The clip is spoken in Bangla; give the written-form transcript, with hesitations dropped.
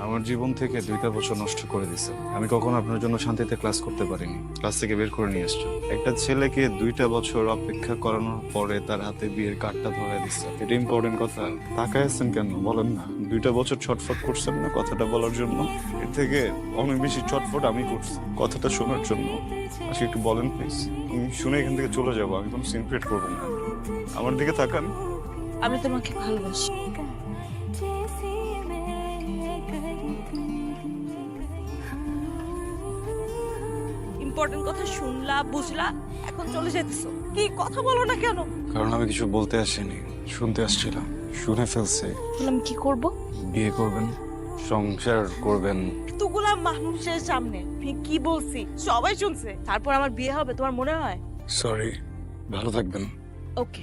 আমার জীবন থেকে 2টা বছর নষ্ট করে দিছে। আমি কখনো আপনার জন্য শান্তিতে ক্লাস করতে পারিনি, ক্লাস থেকে বের করে নিয়ে আসছো। একটা ছেলেকে 2টা বছর অপেক্ষা করানোর পরে তার হাতে বিয়ের কার্ডটা ধরে দিচ্ছে। এটা ইম্পর্টেন্ট কথা। তাকায় আছেন কেন বলেন না? 2টা বছর ছটফট করছেন না কথাটা বলার জন্য? এর থেকে অনেক বেশি ছটফট আমি করছি কথাটা শোনার জন্য। আজকে একটু বলেন প্লিজ। শুনে এখান থেকে চলে যাবো, আমি কোনো সিন ক্রিয়েট করবো না। আমার দিকে তাকান। আমি তোমাকে ভালোবাসি। ইম্পর্টেন্ট কথা শুনলা, বুঝলা, এখন চলে যেতেছো। কি কথা বলো না কেন? কারণ আমি কিছু বলতে আসিনি, শুনতে আসছিলাম। শুনে ফেলছি। আমি কি করব? বিয়ে করবেন, সংসার করবেন। এতগুলা মানুষের সামনে আমি কি বলছি সবাই শুনছে, তারপর আমার বিয়ে হবে তোমার মনে হয়? সরি, ভালো থাকবেন। ওকে।